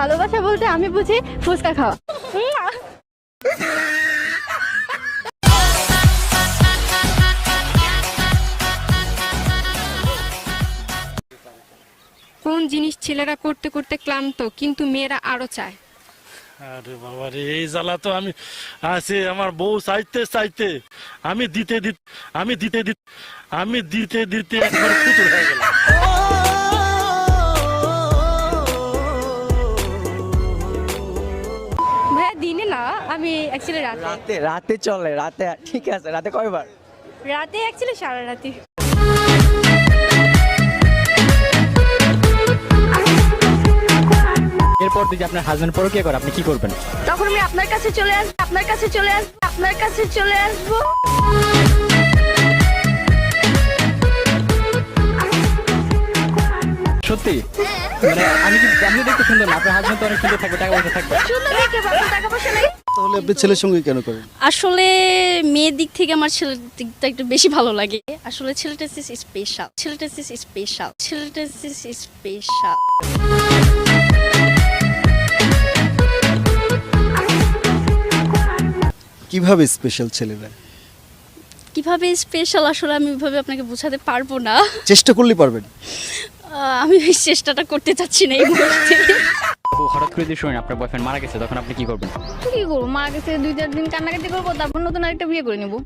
ভালোবাসা বলতে আমি বুঝি ফুচকা খাওয়া। কোন জিনিস ছেলেরা করতে করতে ক্লান্ত কিন্তু মেয়েরা আরো চায়? আরে বাবা রে, এই জ্বালা তো আমি আছি। আমার বউ চাইতে চাইতে আমি দিতে দিতে একবার ফুতুর হয়ে গেলাম। ভাইয়া দিনে না, আমি অ্যাকচুয়ালি রাতে। রাতে রাতে চলে, রাতে ঠিক আছে। রাতে কয়বার? রাতে অ্যাকচুয়ালি সারা রাতে। এরপর যদি আপনার হাজবেন্ড পরকীয়া করে আপনি কি করবেন? তখন আমি আপনার কাছে চলে আসবো, আপনার কাছে চলে আসবো। সত্যি? মানে আমি দেখতে সুন্দর না, আপনার হাজবেন্ড তো অনেক সুন্দর থাকবে, টাকা পয়সা থাকবে। সুন্দর দেখে বাবা, টাকা পয়সা নাই। তাহলে আপনি ছেলের সঙ্গে কেন করেন? আসলে মেয়ের দিক থেকে আমার ছেলের দিকটা একটু বেশি ভালো লাগে। আসলে ছেলেটা স্পেশাল। কিভাবে স্পেশাল ছেলেরা? কিভাবে স্পেশাল আসলে আমি ওইভাবে আপনাকে বোঝাতে পারবো না। চেষ্টা করলে পারবেন। আমি ওই চেষ্টাটা করতে চাচ্ছি না এই মুহূর্তে। হঠাৎ করে যদি শুনেন আপনার বয়ফ্রেন্ড মারা গেছে, তখন আপনি কি করবেন? কি করবো, মারা গেছে 2-4 দিন কান্নাকাটি করবো, তারপর নতুন আরেকটা বিয়ে করে নিবো।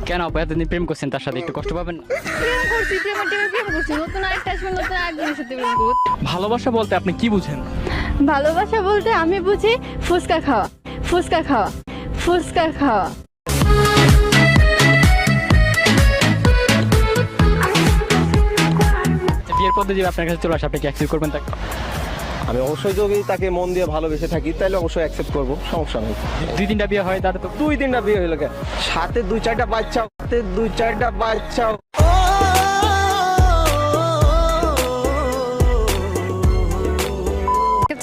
কেন আপু এতদিন প্রেম করছেন তার সাথে, একটু কষ্ট পাবেন না? প্রেম করছি, নতুন আরেকটা আসবে, নতুন আরেকজনের সাথে প্রেম করবো। ভালোবাসা বলতে আপনি কি বুঝেন? ভালোবাসা বলতে আমি বুঝি ফুচকা খাওয়া। বিয়ের পদ্ধতি যদি আপনার কাছে চলে আসে, আপনি কি অ্যাকসেপ্ট করবেন তাকে? আমি অবশ্যই যদি তাকে মন দিয়ে ভালোবেসে থাকি তাহলে অবশ্যই অ্যাকসেপ্ট করবো, সমস্যা নেই। 2-3টা বিয়ে হয় তাহলে তো 2-3টা বিয়ে হইলো কেন, সাথে 2-4টা বাচ্চাও।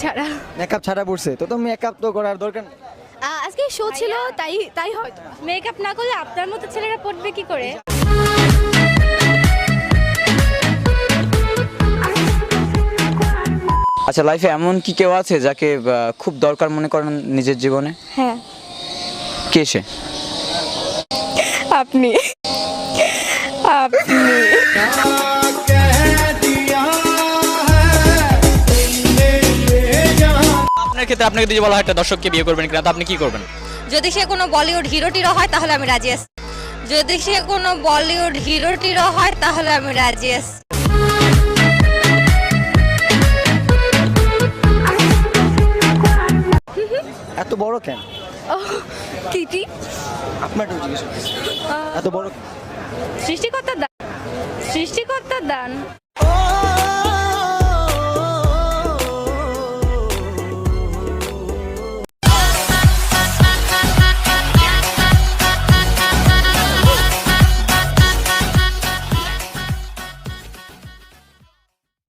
ছাড়া মেকআপ ছাড়া পড়ছে তো মেকআপ তো করার দরকার নেই। আজকে শো ছিল, তাই হয়তো মেকআপ না করলে আপনার মতো ছেলেরা পড়বে কি করে? আচ্ছা, লাইফে এমন কি কেউ আছে যাকে খুব দরকার মনে করেন নিজের জীবনে? হ্যাঁ, কে সে? আপনি। আপনার ক্ষেত্রে আপনাকে যদি বলা হয় একটা দর্শককে বিয়ে করবেন কিনা, তো আপনি কি করবেন? যদি সে কোনো বলিউড হিরোটিরও হয় তাহলে আমি রাজি আছি। এত বড় কেন? কিটি আপনার জিজ্ঞেস করছি, এত বড়? সৃষ্টিকর্তার দান।